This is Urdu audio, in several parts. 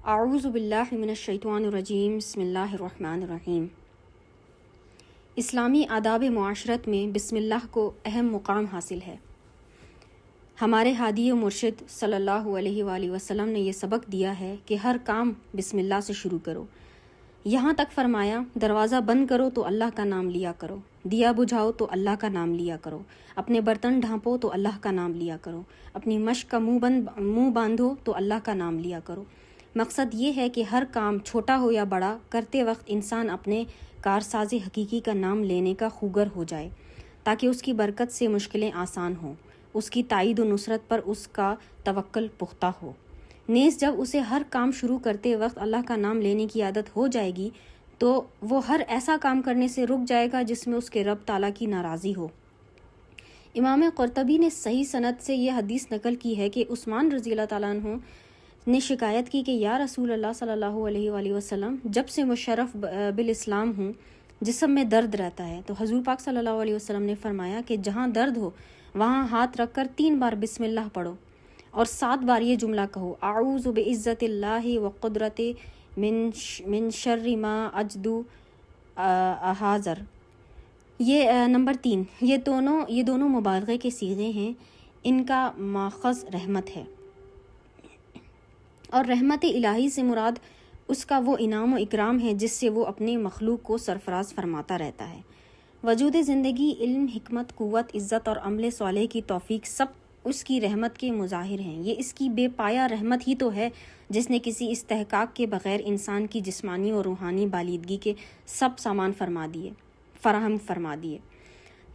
اعوذ باللہ من الشیطان الرجیم، بسم اللہ الرحمن الرحیم۔ اسلامی آداب معاشرت میں بسم اللہ کو اہم مقام حاصل ہے۔ ہمارے ہادی و مرشد صلی اللہ علیہ وآلہ وسلم نے یہ سبق دیا ہے کہ ہر کام بسم اللہ سے شروع کرو۔ یہاں تک فرمایا، دروازہ بند کرو تو اللہ کا نام لیا کرو، دیا بجھاؤ تو اللہ کا نام لیا کرو، اپنے برتن ڈھانپو تو اللہ کا نام لیا کرو، اپنی مشق کا منہ باندھو تو اللہ کا نام لیا کرو۔ مقصد یہ ہے کہ ہر کام چھوٹا ہو یا بڑا کرتے وقت انسان اپنے کارساز حقیقی کا نام لینے کا خوگر ہو جائے، تاکہ اس کی برکت سے مشکلیں آسان ہوں، اس کی تائید و نصرت پر اس کا توکل پختہ ہو۔ نیز جب اسے ہر کام شروع کرتے وقت اللہ کا نام لینے کی عادت ہو جائے گی تو وہ ہر ایسا کام کرنے سے رک جائے گا جس میں اس کے رب تعالیٰ کی ناراضی ہو۔ امام قرطبی نے صحیح سند سے یہ حدیث نقل کی ہے کہ عثمان رضی اللہ تعالیٰ عنہ نے شکایت کی کہ یا رسول اللہ صلی اللہ علیہ وآلہ وسلم، جب سے مشرف بالاسلام ہوں جسم میں درد رہتا ہے۔ تو حضور پاک صلی اللہ علیہ وسلم نے فرمایا کہ جہاں درد ہو وہاں ہاتھ رکھ کر 3 بار بسم اللہ پڑھو اور 7 بار یہ جملہ کہو، اعوذ بعزت اللہ وقدرت من شر ما اجد احاذر۔ یہ نمبر 3، یہ دونوں مبالغے کے صیغے ہیں۔ ان کا ماخذ رحمت ہے، اور رحمت الہی سے مراد اس کا وہ انعام و اکرام ہے جس سے وہ اپنے مخلوق کو سرفراز فرماتا رہتا ہے۔ وجود زندگی، علم، حکمت، قوت، عزت اور عمل صالح کی توفیق سب اس کی رحمت کے مظاہر ہیں۔ یہ اس کی بے پایہ رحمت ہی تو ہے جس نے کسی استحقاق کے بغیر انسان کی جسمانی اور روحانی بالیدگی کے سب سامان فراہم فرما دیے۔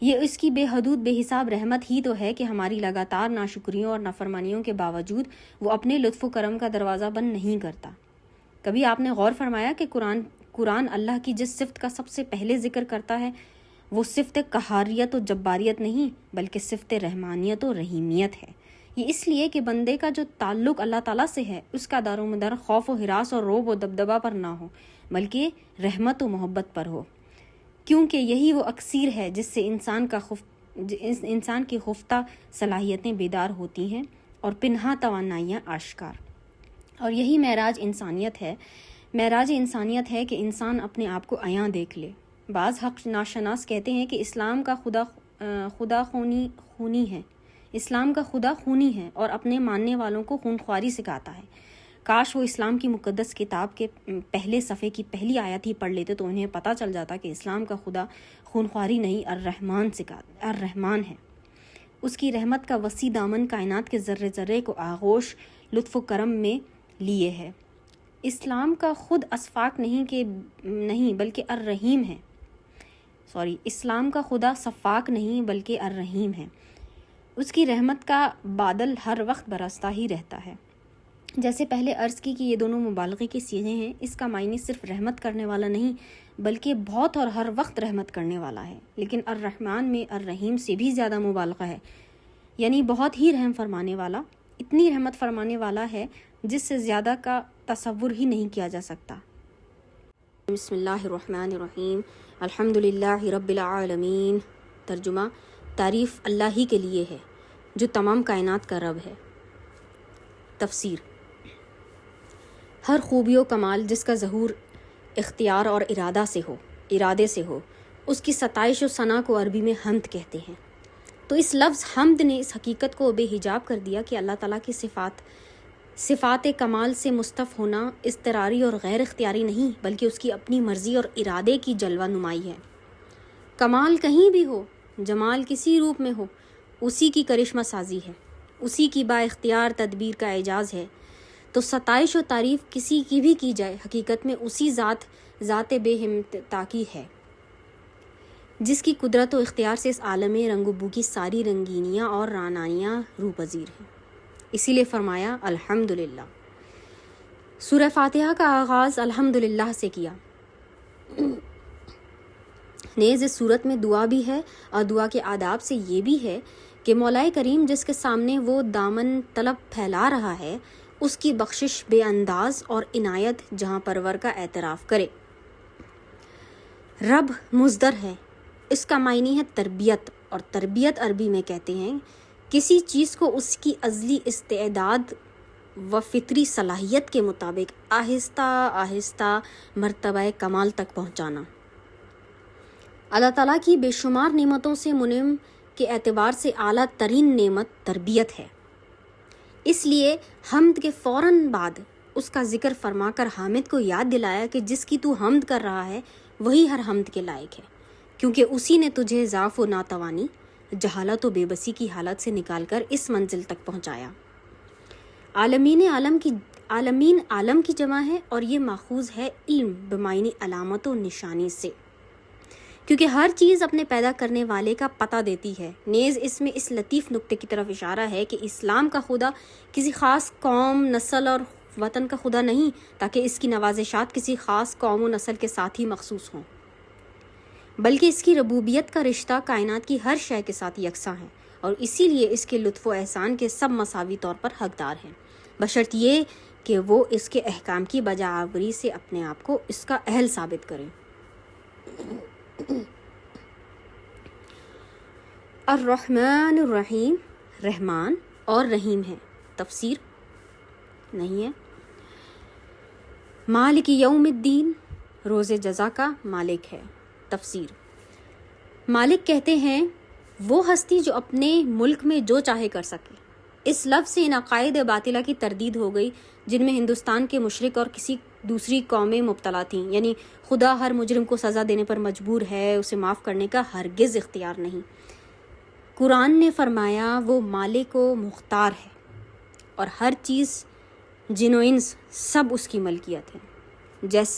یہ اس کی بے حدود بے حساب رحمت ہی تو ہے کہ ہماری لگاتار ناشکریوں اور نافرمانیوں کے باوجود وہ اپنے لطف و کرم کا دروازہ بند نہیں کرتا۔ کبھی آپ نے غور فرمایا کہ قرآن اللہ کی جس صفت کا سب سے پہلے ذکر کرتا ہے وہ صفت قہاریت و جباریت نہیں بلکہ صفت رحمانیت و رحیمیت ہے۔ یہ اس لیے کہ بندے کا جو تعلق اللہ تعالیٰ سے ہے اس کا دار و مدار خوف و ہراس اور رعب و دبدبہ پر نہ ہو بلکہ رحمت و محبت پر ہو، کیونکہ یہی وہ اکسیر ہے جس سے انسان کی خفتہ صلاحیتیں بیدار ہوتی ہیں اور پنہا توانائیاں آشکار۔ اور یہی معراج انسانیت ہے کہ انسان اپنے آپ کو عیاں دیکھ لے۔ بعض حق ناشناس کہتے ہیں کہ اسلام کا خدا خونی ہے اور اپنے ماننے والوں کو خونخواری سکھاتا ہے۔ کاش وہ اسلام کی مقدس کتاب کے پہلے صفحے کی پہلی آیت ہی پڑھ لیتے تو انہیں پتہ چل جاتا کہ اسلام کا خدا خونخواری نہیں الرحمن ہے۔ اس کی رحمت کا وسیع دامن کائنات کے ذرے ذرے کو آغوش لطف و کرم میں لیے ہے۔ اسلام کا خود اسفاق نہیں بلکہ الرحیم ہے۔ اسلام کا خدا صفاق نہیں بلکہ الرحیم ہے۔ اس کی رحمت کا بادل ہر وقت برستا ہی رہتا ہے۔ جیسے پہلے عرض کی کہ یہ دونوں مبالغے کے صیغے ہیں، اس کا معنی صرف رحمت کرنے والا نہیں بلکہ بہت اور ہر وقت رحمت کرنے والا ہے۔ لیکن الرحمن میں الرحیم سے بھی زیادہ مبالغہ ہے، یعنی بہت ہی رحم فرمانے والا، اتنی رحمت فرمانے والا ہے جس سے زیادہ کا تصور ہی نہیں کیا جا سکتا۔ بسم اللہ الرحمن الرحیم، الحمدللہ رب العالمین۔ ترجمہ: تعریف اللہ ہی کے لیے ہے جو تمام کائنات کا رب ہے۔ تفسیر: ہر خوبی و کمال جس کا ظہور اختیار اور ارادے سے ہو اس کی ستائش و ثنا کو عربی میں حمد کہتے ہیں۔ تو اس لفظ حمد نے اس حقیقت کو بے حجاب کر دیا کہ اللہ تعالیٰ کی صفات کمال سے مستف ہونا اضطراری اور غیر اختیاری نہیں بلکہ اس کی اپنی مرضی اور ارادے کی جلوہ نمائی ہے۔ کمال کہیں بھی ہو، جمال کسی روپ میں ہو، اسی کی کرشمہ سازی ہے، اسی کی با اختیار تدبیر کا اعجاز ہے۔ تو ستائش و تعریف کسی کی بھی کی جائے حقیقت میں اسی ذات بے ہمتا کی ہے جس کی قدرت و اختیار سے اس عالم رنگ و بو کی ساری رنگینیاں اور رعنائیاں روح پذیر ہیں۔ اسی لیے فرمایا الحمدللہ۔ سورہ فاتحہ کا آغاز الحمدللہ سے کیا۔ نیز اس صورت میں دعا بھی ہے اور دعا کے آداب سے یہ بھی ہے کہ مولا کریم جس کے سامنے وہ دامن طلب پھیلا رہا ہے اس کی بخشش بے انداز اور عنایت جہاں پرور کا اعتراف کرے۔ رب مصدر ہے، اس کا معنی ہے تربیت، اور تربیت عربی میں کہتے ہیں کسی چیز کو اس کی ازلی استعداد و فطری صلاحیت کے مطابق آہستہ آہستہ مرتبہ کمال تک پہنچانا۔ اللہ تعالیٰ کی بے شمار نعمتوں سے منعم کے اعتبار سے اعلیٰ ترین نعمت تربیت ہے۔ اس لیے حمد کے فوراً بعد اس کا ذکر فرما کر حامد کو یاد دلایا کہ جس کی تو حمد کر رہا ہے وہی ہر حمد کے لائق ہے، کیونکہ اسی نے تجھے ضعف و ناتوانی، جہالت و بے بسی کی حالت سے نکال کر اس منزل تک پہنچایا۔ عالمین عالم کی جمع ہے، اور یہ ماخوذ ہے علم بمعنی علامت و نشانی سے، کیونکہ ہر چیز اپنے پیدا کرنے والے کا پتہ دیتی ہے۔ نیز اس میں اس لطیف نکتے کی طرف اشارہ ہے کہ اسلام کا خدا کسی خاص قوم، نسل اور وطن کا خدا نہیں، تاکہ اس کی نوازشات کسی خاص قوم و نسل کے ساتھ ہی مخصوص ہوں، بلکہ اس کی ربوبیت کا رشتہ کائنات کی ہر شے کے ساتھ یکساں ہے، اور اسی لیے اس کے لطف و احسان کے سب مساوی طور پر حقدار ہیں، بشرط یہ کہ وہ اس کے احکام کی بجاوری سے اپنے آپ کو اس کا اہل ثابت کریں۔ الرحمن الرحیم، رحمان اور رحیم ہے، تفسیر نہیں ہے۔ مالک یوم الدین، روز جزا کا مالک ہے، تفسیر۔ مالک کہتے ہیں وہ ہستی جو اپنے ملک میں جو چاہے کر سکے۔ اس لفظ سے ان عقائد باطلہ کی تردید ہو گئی جن میں ہندوستان کے مشرق اور کسی دوسری قومیں مبتلا تھیں، یعنی خدا ہر مجرم کو سزا دینے پر مجبور ہے، اسے معاف کرنے کا ہرگز اختیار نہیں۔ قرآن نے فرمایا وہ مالک و مختار ہے، اور ہر چیز جن و انس سب اس کی ملکیت ہے،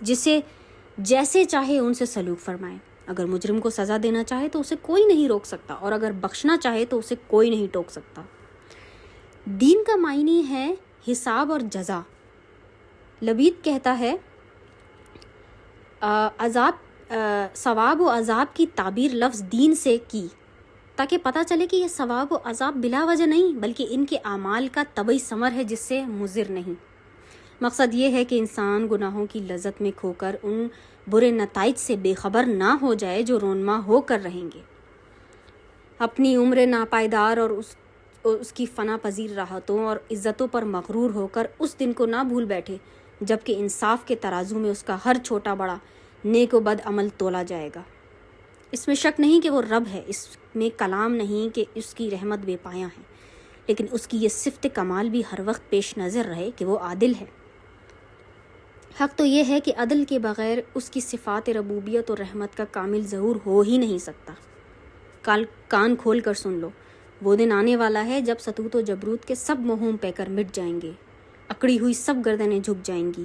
جسے جیسے چاہے ان سے سلوک فرمائے۔ اگر مجرم کو سزا دینا چاہے تو اسے کوئی نہیں روک سکتا، اور اگر بخشنا چاہے تو اسے کوئی نہیں ٹوک سکتا۔ دین کا معنی ہے حساب اور جزا۔ لبید کہتا ہے ثواب و عذاب کی تعبیر لفظ دین سے کی تاکہ پتہ چلے کہ یہ ثواب و عذاب بلا وجہ نہیں، بلکہ ان کے اعمال کا طبعی ثمر ہے جس سے مضر نہیں۔ مقصد یہ ہے کہ انسان گناہوں کی لذت میں کھو کر ان برے نتائج سے بے خبر نہ ہو جائے جو رونما ہو کر رہیں گے۔ اپنی عمر ناپائیدار اور اس کی فنا پذیر راحتوں اور عزتوں پر مغرور ہو کر اس دن کو نہ بھول بیٹھے جبکہ انصاف کے ترازو میں اس کا ہر چھوٹا بڑا نیک و بد عمل تولا جائے گا۔ اس میں شک نہیں کہ وہ رب ہے، اس میں کلام نہیں کہ اس کی رحمت بے پایاں ہے، لیکن اس کی یہ صفت کمال بھی ہر وقت پیش نظر رہے کہ وہ عادل ہے۔ حق تو یہ ہے کہ عدل کے بغیر اس کی صفات ربوبیت اور رحمت کا کامل ظہور ہو ہی نہیں سکتا۔ کان کھول کر سن لو، وہ دن آنے والا ہے جب ستوت و جبروت کے سب مہوم پہ کر مٹ جائیں گے، اکڑی ہوئی سب گردنیں جھک جائیں گی،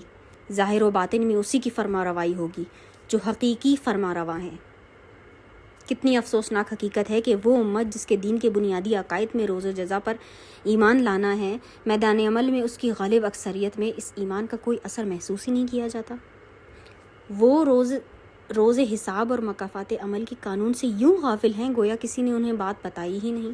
ظاہر و باطن میں اسی کی فرما روائی ہوگی جو حقیقی فرما روا ہے۔ کتنی افسوسناک حقیقت ہے کہ وہ امت جس کے دین کے بنیادی عقائد میں روز و جزا پر ایمان لانا ہے، میدان عمل میں اس کی غالب اکثریت میں اس ایمان کا کوئی اثر محسوس ہی نہیں کیا جاتا۔ وہ روز حساب اور مکافات عمل کے قانون سے یوں غافل ہیں گویا کسی نے انہیں بات بتائی ہی نہیں۔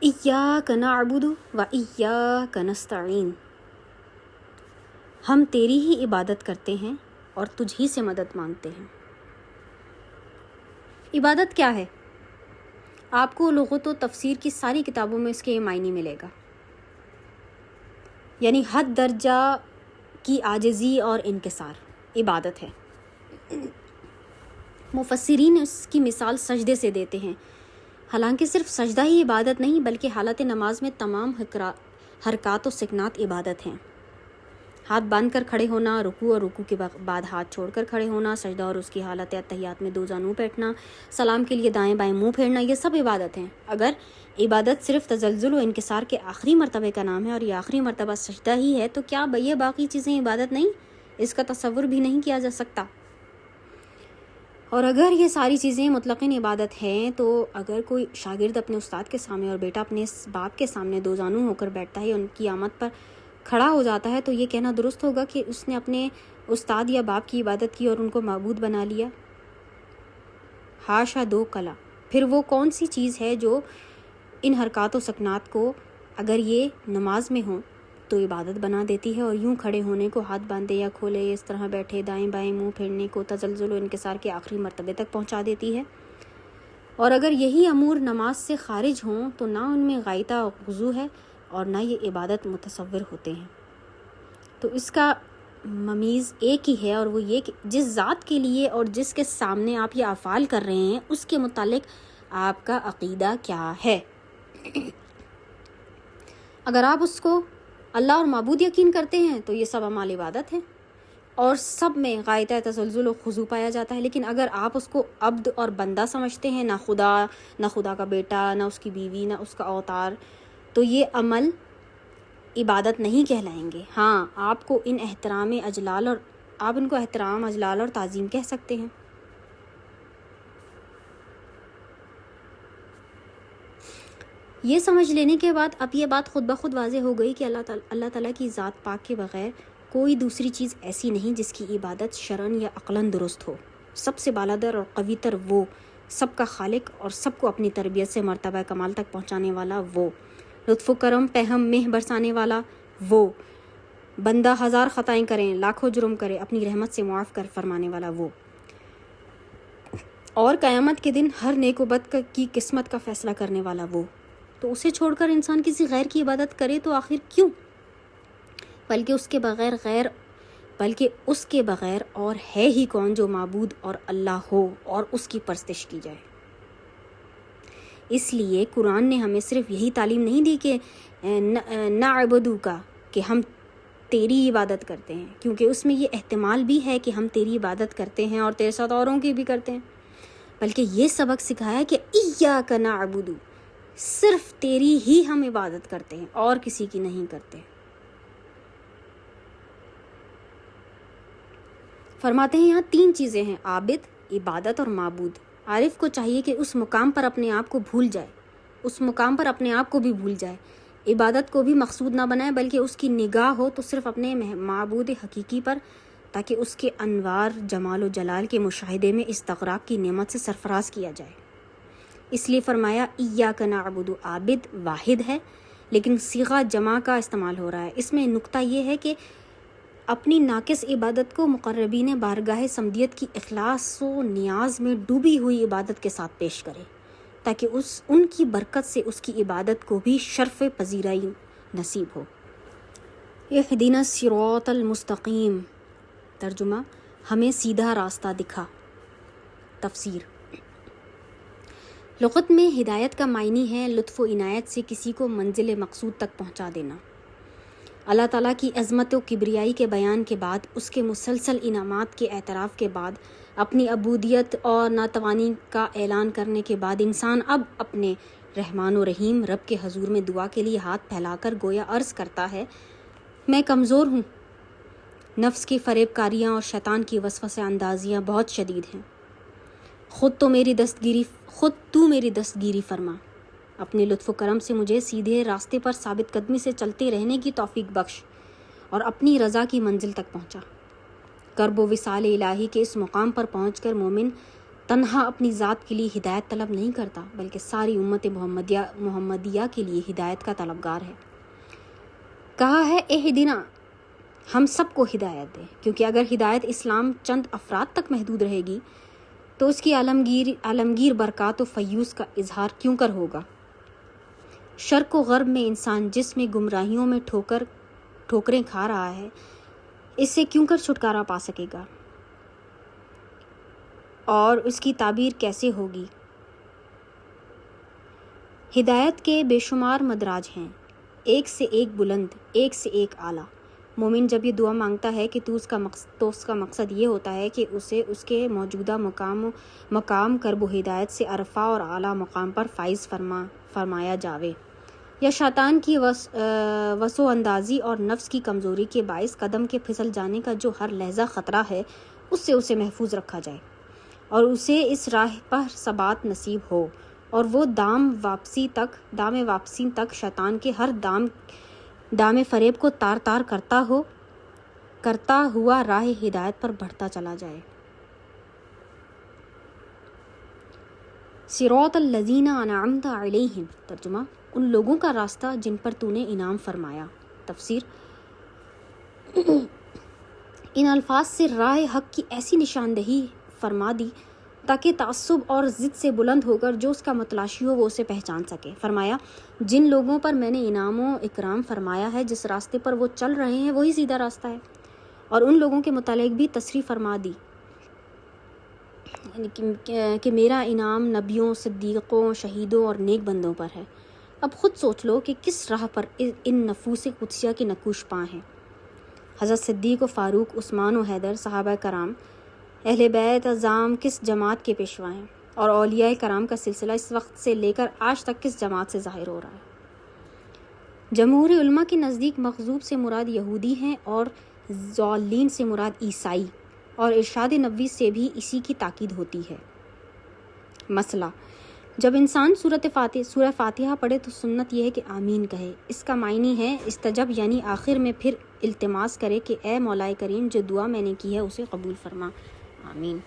ایاک نعبد و ایاک نستعین، ہم تیری ہی عبادت کرتے ہیں اور تجھ ہی سے مدد مانگتے ہیں۔ عبادت کیا ہے؟ آپ کو لغت و تفسیر کی ساری کتابوں میں اس کے معنی ملے گا، یعنی حد درجہ کی عاجزی اور انکسار عبادت ہے۔ مفسرین اس کی مثال سجدے سے دیتے ہیں، حالانکہ صرف سجدہ ہی عبادت نہیں بلکہ حالت نماز میں تمام حرکات و سکنات عبادت ہیں۔ ہاتھ باندھ کر کھڑے ہونا، رکوع اور رکوع کے بعد ہاتھ چھوڑ کر کھڑے ہونا، سجدہ اور اس کی حالت اتحیات میں دو جانوں بیٹھنا، سلام کے لیے دائیں بائیں منہ پھیرنا، یہ سب عبادت ہیں۔ اگر عبادت صرف تزلزل و انکسار کے آخری مرتبے کا نام ہے اور یہ آخری مرتبہ سجدہ ہی ہے تو کیا یہ باقی چیزیں عبادت نہیں؟ اس کا تصور بھی نہیں کیا جا سکتا۔ اور اگر یہ ساری چیزیں مطلقاً عبادت ہیں تو اگر کوئی شاگرد اپنے استاد کے سامنے اور بیٹا اپنے باپ کے سامنے دو جانوں ہو کر بیٹھتا ہے، ان کی آمد پر کھڑا ہو جاتا ہے، تو یہ کہنا درست ہوگا کہ اس نے اپنے استاد یا باپ کی عبادت کی اور ان کو معبود بنا لیا؟ حاشا دو کلا۔ پھر وہ کون سی چیز ہے جو ان حرکات و سکنات کو اگر یہ نماز میں ہوں تو عبادت بنا دیتی ہے، اور یوں کھڑے ہونے کو، ہاتھ باندھے یا کھولے، اس طرح بیٹھے، دائیں بائیں منہ پھیرنے کو تزلزل و انکسار کے آخری مرتبے تک پہنچا دیتی ہے؟ اور اگر یہی امور نماز سے خارج ہوں تو نہ ان میں غائطہ وضو ہے اور نہ یہ عبادت متصور ہوتے ہیں۔ تو اس کا ممیز ایک ہی ہے، اور وہ یہ کہ جس ذات کے لیے اور جس کے سامنے آپ یہ افعال کر رہے ہیں اس کے متعلق آپ کا عقیدہ کیا ہے۔ اگر آپ اس کو اللہ اور معبود یقین کرتے ہیں تو یہ سب اعمال عبادت ہیں اور سب میں غائطہ تزلزل و خضوع پایا جاتا ہے، لیکن اگر آپ اس کو عبد اور بندہ سمجھتے ہیں، نہ خدا کا بیٹا، نہ اس کی بیوی، نہ اس کا اوتار، تو یہ عمل عبادت نہیں کہلائیں گے۔ ہاں، آپ کو ان کو احترام اجلال اور تعظیم کہہ سکتے ہیں۔ یہ سمجھ لینے کے بعد اب یہ بات خود بخود واضح ہو گئی کہ اللہ تعالیٰ کی ذات پاک کے بغیر کوئی دوسری چیز ایسی نہیں جس کی عبادت شرعاً یا عقلاً درست ہو۔ سب سے بالادر اور قوی تر وہ، سب کا خالق اور سب کو اپنی تربیت سے مرتبہ کمال تک پہنچانے والا وہ، لطف و کرم پہم مہ برسانے والا وہ، بندہ ہزار خطائیں کریں لاکھوں جرم کرے اپنی رحمت سے معاف کر فرمانے والا وہ، اور قیامت کے دن ہر نیک و بد کی قسمت کا فیصلہ کرنے والا وہ۔ تو اسے چھوڑ کر انسان کسی غیر کی عبادت کرے تو آخر کیوں؟ بلکہ اس کے بغیر اور ہے ہی کون جو معبود اور اللہ ہو اور اس کی پرستش کی جائے۔ اس لیے قرآن نے ہمیں صرف یہی تعلیم نہیں دی کہ نعبدو کا، کہ ہم تیری عبادت کرتے ہیں، کیونکہ اس میں یہ احتمال بھی ہے کہ ہم تیری عبادت کرتے ہیں اور تیرے ساتھ اوروں کی بھی کرتے ہیں، بلکہ یہ سبق سکھایا کہ ایاک نعبدو، صرف تیری ہی ہم عبادت کرتے ہیں اور کسی کی نہیں کرتے۔ فرماتے ہیں یہاں 3 چیزیں ہیں، عابد، عبادت اور معبود۔ عارف کو چاہیے کہ اس مقام پر اپنے آپ کو بھول جائے، اس مقام پر اپنے آپ کو بھی بھول جائے، عبادت کو بھی مقصود نہ بنائے، بلکہ اس کی نگاہ ہو تو صرف اپنے معبود حقیقی پر، تاکہ اس کے انوار جمال و جلال کے مشاہدے میں استغراق کی نعمت سے سرفراز کیا جائے۔ اس لیے فرمایا ایاک نعبد، عابد واحد ہے لیکن صیغہ جمع کا استعمال ہو رہا ہے۔ اس میں نکتہ یہ ہے کہ اپنی ناقص عبادت کو مقربین بارگاہ سمدیت کی اخلاص و نیاز میں ڈوبی ہوئی عبادت کے ساتھ پیش کرے، تاکہ ان کی برکت سے اس کی عبادت کو بھی شرف پذیرائی نصیب ہو۔ اہدنا الصراط المستقیم، ترجمہ ہمیں سیدھا راستہ دکھا۔ تفسیر، لغت میں ہدایت کا معنی ہے لطف و عنایت سے کسی کو منزل مقصود تک پہنچا دینا۔ اللہ تعالیٰ کی عظمت و کبریائی کے بیان کے بعد، اس کے مسلسل انعامات کے اعتراف کے بعد، اپنی عبودیت اور ناتوانی کا اعلان کرنے کے بعد، انسان اب اپنے رحمان و رحیم رب کے حضور میں دعا کے لیے ہاتھ پھیلا کر گویا عرض کرتا ہے، میں کمزور ہوں، نفس کی فریب کاریاں اور شیطان کی وسوسہ اندازیاں بہت شدید ہیں، خود تو میری دستگیری فرما، اپنے لطف و کرم سے مجھے سیدھے راستے پر ثابت قدمی سے چلتے رہنے کی توفیق بخش اور اپنی رضا کی منزل تک پہنچا۔ کرب و وصال الہی کے اس مقام پر پہنچ کر مومن تنہا اپنی ذات کے لیے ہدایت طلب نہیں کرتا، بلکہ ساری امت محمدیہ کے لیے ہدایت کا طلبگار ہے۔ کہا ہے اہدنا، ہم سب کو ہدایت دے، کیونکہ اگر ہدایت اسلام چند افراد تک محدود رہے گی تو اس کی عالمگیر برکات و فیوز کا اظہار کیوں کر ہوگا؟ شرق و غرب میں انسان جس میں گمراہیوں میں ٹھوکریں کھا رہا ہے، اس سے کیوں کر چھٹکارا پا سکے گا اور اس کی تعبیر کیسے ہوگی؟ ہدایت کے بے شمار مدراج ہیں، ایک سے ایک بلند، ایک سے ایک اعلیٰ۔ مومن جب یہ دعا مانگتا ہے کہ تو اس کا مقصد یہ ہوتا ہے کہ اسے اس کے موجودہ مقام کرب و ہدایت سے عرفہ اور اعلیٰ مقام پر فائز فرمایا جاوے، یا شیطان کی وسو اندازی اور نفس کی کمزوری کے باعث قدم کے پھسل جانے کا جو ہر لحظہ خطرہ ہے، اس سے اسے محفوظ رکھا جائے اور اسے اس راہ پر ثبات نصیب ہو، اور وہ دام واپسی تک شیطان کے ہر دام فریب کو تار تار کرتا ہوا راہ ہدایت پر بڑھتا چلا جائے۔ صراط الذین انعمت علیہم، ترجمہ ان لوگوں کا راستہ جن پر تو نے انعام فرمایا۔ تفسیر، ان الفاظ سے راہ حق کی ایسی نشاندہی فرما دی تاکہ تعصب اور ضد سے بلند ہو کر جو اس کا متلاشی ہو وہ اسے پہچان سکے۔ فرمایا جن لوگوں پر میں نے انعام و اکرام فرمایا ہے جس راستے پر وہ چل رہے ہیں وہی سیدھا راستہ ہے، اور ان لوگوں کے متعلق بھی تصریح فرما دی کہ میرا انعام نبیوں، صدیقوں، شہیدوں اور نیک بندوں پر ہے۔ اب خود سوچ لو کہ کس راہ پر ان نفوس قدسیہ کے نقوش پاں ہیں۔ حضرت صدیق و فاروق، عثمان و حیدر، صحابہ کرام، اہل بیت اعظام کس جماعت کے پیشوا ہیں، اور اولیاء کرام کا سلسلہ اس وقت سے لے کر آج تک کس جماعت سے ظاہر ہو رہا ہے۔ جمہور علماء کے نزدیک مغضوب سے مراد یہودی ہیں اور ضالین سے مراد عیسائی، اور ارشاد نبوی سے بھی اسی کی تاکید ہوتی ہے۔ مسئلہ: جب انسان سورہ فاتحہ پڑھے تو سنت یہ ہے کہ آمین کہے۔ اس کا معنی ہے استجب، یعنی آخر میں پھر التماس کرے کہ اے مولا کریم جو دعا میں نے کی ہے اسے قبول فرما، آمین۔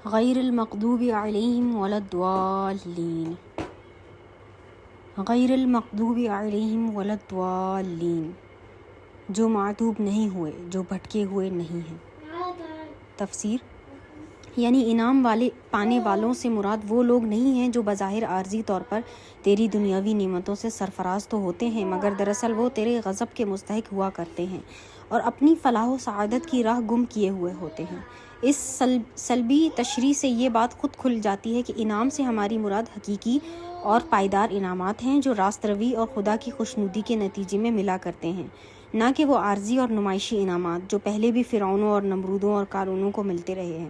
غیر المغضوب علیہم ولا الضالین، غیر المغضوب علیہم ولا الضالین، جو معذوب نہیں ہوئے، جو بھٹکے ہوئے نہیں ہیں۔ تفسیر: یعنی انعام پانے والوں سے مراد وہ لوگ نہیں ہیں جو بظاہر عارضی طور پر تیری دنیاوی نعمتوں سے سرفراز تو ہوتے ہیں مگر دراصل وہ تیرے غضب کے مستحق ہوا کرتے ہیں اور اپنی فلاح و سعادت کی راہ گم کیے ہوئے ہوتے ہیں۔ اس سلبی تشریح سے یہ بات خود کھل جاتی ہے کہ انعام سے ہماری مراد حقیقی اور پائیدار انعامات ہیں جو راست روی اور خدا کی خوشنودی کے نتیجے میں ملا کرتے ہیں، نہ کہ وہ عارضی اور نمائشی انعامات جو پہلے بھی فرعونوں اور نمرودوں اور قارونوں کو ملتے رہے ہیں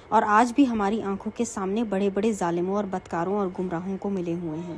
اور آج بھی ہماری آنکھوں کے سامنے بڑے بڑے ظالموں اور بدکاروں اور گمراہوں کو ملے ہوئے ہیں۔